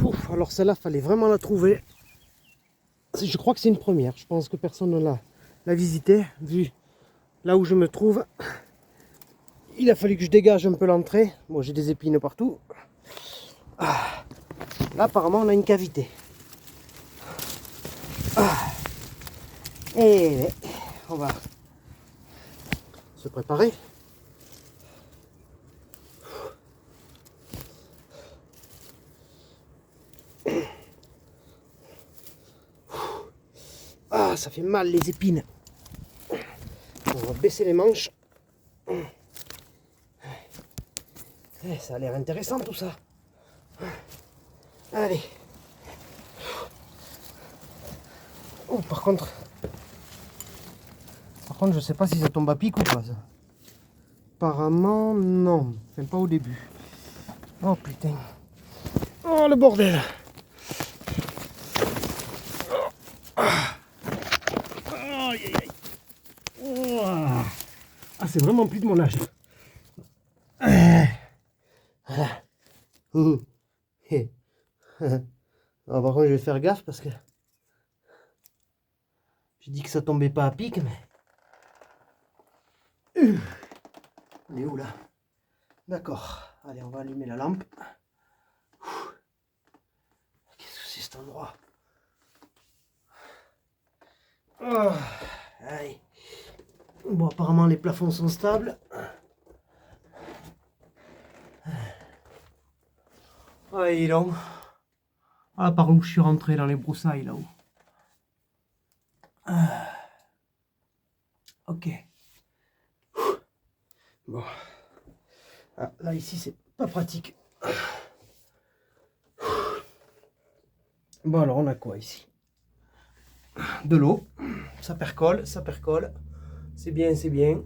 Ouf, alors celle-là, fallait vraiment la trouver. Je crois que c'est une première. Je pense que personne ne l'a visitée. Vu là où je me trouve, il a fallu que je dégage un peu l'entrée. Bon, j'ai des épines partout. Là, apparemment, on a une cavité. Et on va se préparer. Ah, ça fait mal les épines. On va baisser les manches. Ça a l'air intéressant tout ça. Allez. Oh, par contre, je sais pas si ça tombe à pic ou pas. Ça. Apparemment, non. Enfin, pas au début. Oh putain. Oh le bordel. Aïe aïe aïe. Oh. Ah, c'est vraiment plus de mon âge. Voilà. Alors, par contre, je vais faire gaffe parce que j'ai dit que ça tombait pas à pic, mais. On est où là? D'accord. Allez, on va allumer la lampe. Qu'est-ce que c'est cet endroit? Oh. Allez. Bon, apparemment les plafonds sont stables. Ah, il est long. Ah, par où je suis rentré dans les broussailles là-haut. Ok. Bon. Ah, là, ici, c'est pas pratique. Bon, alors, on a quoi ici? De l'eau. Ça percole, ça percole. C'est bien, c'est bien.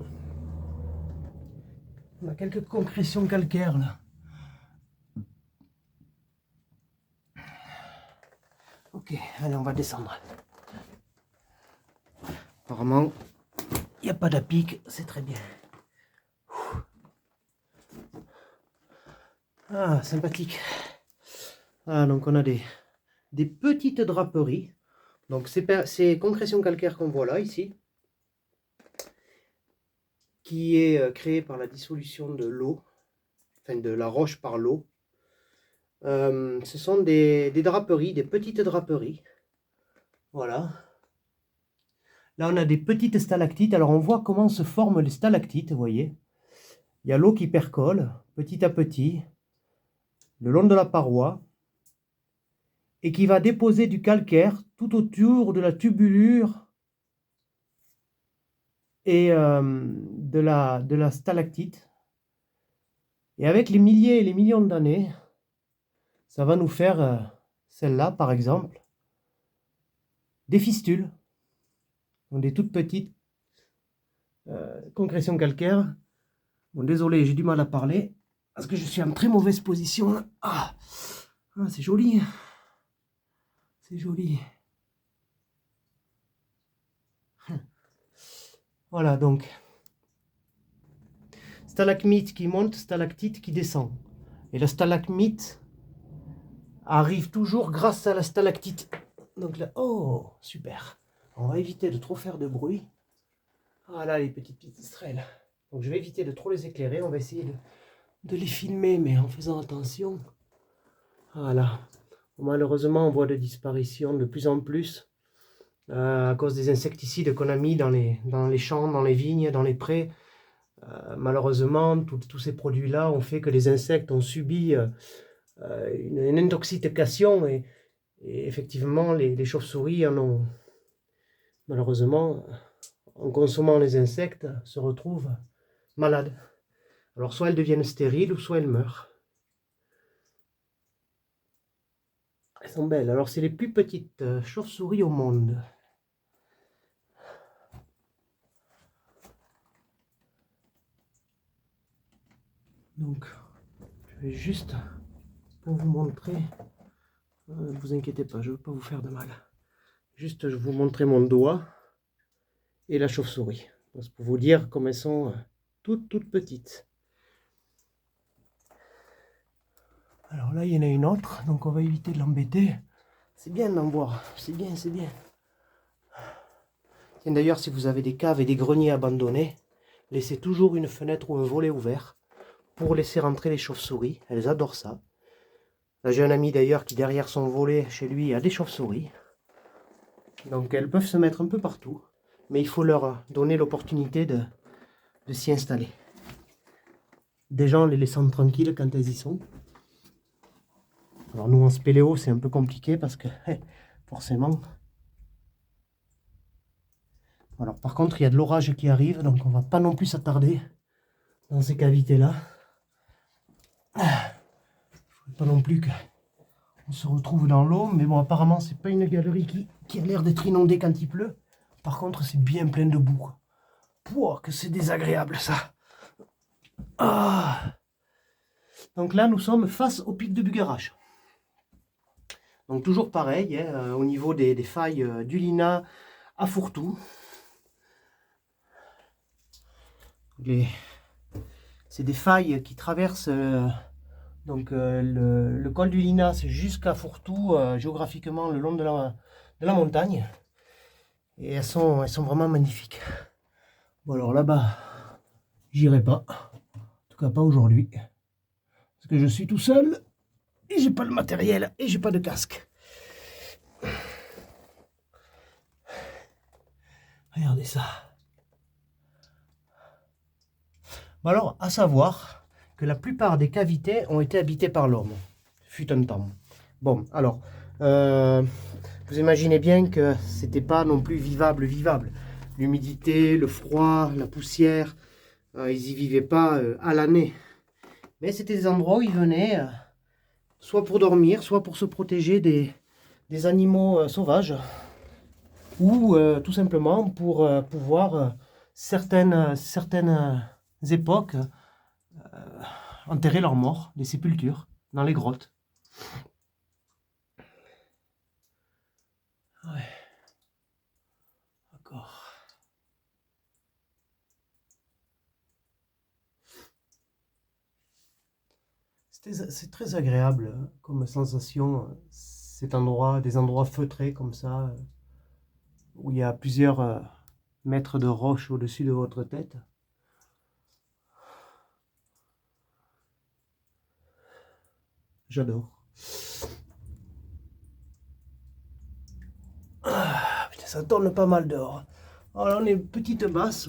On a quelques concrétions calcaires là. Ok, allez, on va descendre. Apparemment, il n'y a pas d'appique, c'est très bien. Ah, sympathique. Ah, donc on a des petites draperies. Donc ces concrétions calcaires qu'on voit là, ici, qui est créée par la dissolution de l'eau, enfin de la roche par l'eau. Ce sont des draperies, des petites draperies. Voilà. Là, on a des petites stalactites. Alors, on voit comment se forment les stalactites, vous voyez. Il y a l'eau qui percole, petit à petit, le long de la paroi, et qui va déposer du calcaire tout autour de la tubulure et de la stalactite. Et avec les milliers et les millions d'années, ça va nous faire, celle-là par exemple, des fistules, donc des toutes petites concrétions calcaires. Bon, désolé, j'ai du mal à parler, parce que je suis en très mauvaise position là. Ah, c'est joli, c'est joli. Voilà, donc, stalagmite qui monte, stalactite qui descend. Et la stalagmite arrive toujours grâce à la stalactite. Donc là, oh, super. On va éviter de trop faire de bruit. Voilà les petites pipistrelles. Donc je vais éviter de trop les éclairer. On va essayer de les filmer, mais en faisant attention. Voilà. Malheureusement, on voit des disparitions de plus en plus à cause des insecticides qu'on a mis dans les champs, dans les vignes, dans les prés. Malheureusement, tous ces produits-là ont fait que les insectes ont subi une intoxication et effectivement, les chauves-souris en ont, malheureusement, en consommant les insectes, se retrouvent malades. Alors, soit elles deviennent stériles ou soit elles meurent. Elles sont belles. Alors, c'est les plus petites chauves-souris au monde. Donc, je vais juste pour vous montrer. Ne vous inquiétez pas, je ne veux pas vous faire de mal. Juste, je vais vous montrer mon doigt et la chauve-souris. C'est pour vous dire comme elles sont toutes petites. Alors là, il y en a une autre, donc on va éviter de l'embêter. C'est bien d'en voir, c'est bien, c'est bien. Tiens, d'ailleurs, si vous avez des caves et des greniers abandonnés, laissez toujours une fenêtre ou un volet ouvert pour laisser rentrer les chauves-souris. Elles adorent ça. Là, j'ai un ami d'ailleurs qui, derrière son volet, chez lui, a des chauves-souris. Donc elles peuvent se mettre un peu partout, mais il faut leur donner l'opportunité de s'y installer. Déjà en les laissant tranquilles quand elles y sont. Alors nous en spéléo c'est un peu compliqué parce que forcément. Alors par contre il y a de l'orage qui arrive, donc on va pas non plus s'attarder dans ces cavités là. Il faut pas non plus qu'on se retrouve dans l'eau, mais bon apparemment c'est pas une galerie qui a l'air d'être inondée quand il pleut. Par contre c'est bien plein de boue. Pouah, que c'est désagréable ça. Ah. Donc là nous sommes face au pic de Bugarache. Donc toujours pareil, hein, au niveau des failles du Lina à Fourtou. C'est des failles qui traversent le col du Lina, c'est jusqu'à Fourtou, géographiquement le long de la montagne. Et elles sont vraiment magnifiques. Bon alors là-bas, j'irai pas. En tout cas pas aujourd'hui. Parce que je suis tout seul et j'ai pas le matériel et j'ai pas de casque. Regardez ça. Bon alors, à savoir que la plupart des cavités ont été habitées par l'homme. Fut un temps. Bon, alors, vous imaginez bien que c'était pas non plus vivable. L'humidité, le froid, la poussière, ils y vivaient pas à l'année. Mais c'était des endroits où ils venaient, soit pour dormir, soit pour se protéger des animaux sauvages, ou tout simplement pour pouvoir certaines époques enterrer leurs morts, des sépultures, dans les grottes. Ouais. D'accord. C'est très agréable comme sensation, cet endroit, des endroits feutrés comme ça, où il y a plusieurs mètres de roche au-dessus de votre tête. J'adore. Ah, putain, ça tourne pas mal dehors. Alors, on est une petite masse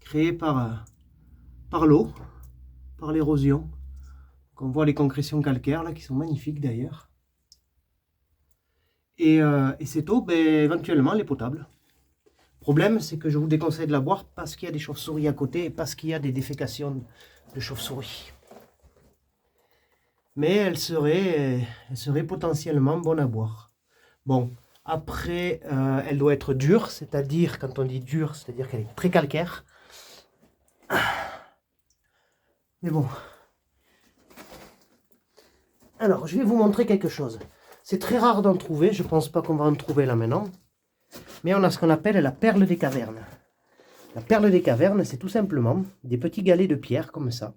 créée par l'eau, par l'érosion. On voit les concrétions calcaires là qui sont magnifiques d'ailleurs. Et cette eau, ben, éventuellement, elle est potable. Le problème, c'est que je vous déconseille de la boire parce qu'il y a des chauves-souris à côté et parce qu'il y a des défécations de chauves-souris. Mais elle serait potentiellement bonne à boire. Bon, après, elle doit être dure, c'est-à-dire, quand on dit dure, c'est-à-dire qu'elle est très calcaire. Mais bon. Alors, je vais vous montrer quelque chose. C'est très rare d'en trouver, je ne pense pas qu'on va en trouver là maintenant. Mais on a ce qu'on appelle la perle des cavernes. La perle des cavernes, c'est tout simplement des petits galets de pierre comme ça,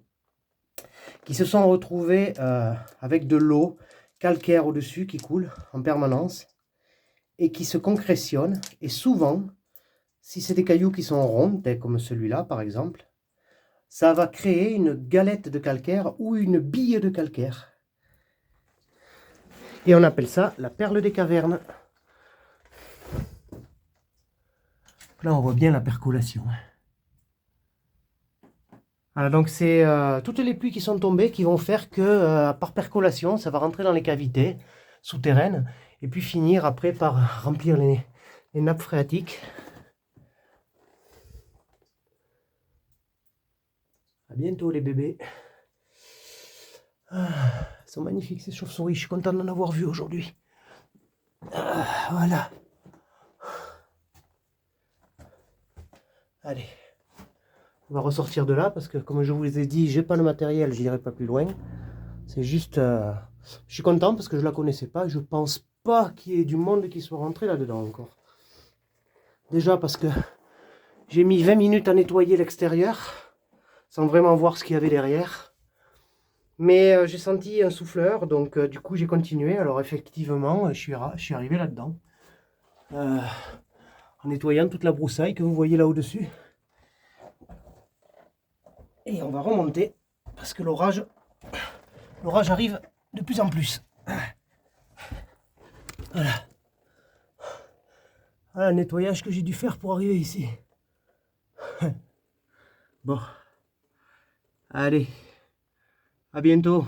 qui se sont retrouvés avec de l'eau calcaire au-dessus qui coule en permanence et qui se concrétionnent. Et souvent, si c'est des cailloux qui sont ronds, comme celui-là par exemple, ça va créer une galette de calcaire ou une bille de calcaire. Et on appelle ça la perle des cavernes. Là, on voit bien la percolation. Voilà, donc c'est toutes les pluies qui sont tombées qui vont faire que par percolation, ça va rentrer dans les cavités souterraines et puis finir après par remplir les nappes phréatiques. À bientôt les bébés. Ah, ils sont magnifiques ces chauves-souris, je suis content d'en avoir vu aujourd'hui. Ah, voilà. Allez. On va ressortir de là parce que comme je vous ai dit, j'ai pas le matériel, je n'irai pas plus loin. C'est juste, je suis content parce que je la connaissais pas. Je pense pas qu'il y ait du monde qui soit rentré là-dedans encore. Déjà parce que j'ai mis 20 minutes à nettoyer l'extérieur sans vraiment voir ce qu'il y avait derrière. Mais j'ai senti un souffleur, donc du coup j'ai continué. Alors effectivement, je suis arrivé là-dedans. En nettoyant toute la broussaille que vous voyez là au-dessus. Et on va remonter, parce que l'orage arrive de plus en plus. Voilà. Voilà le nettoyage que j'ai dû faire pour arriver ici. Bon. Allez. À bientôt.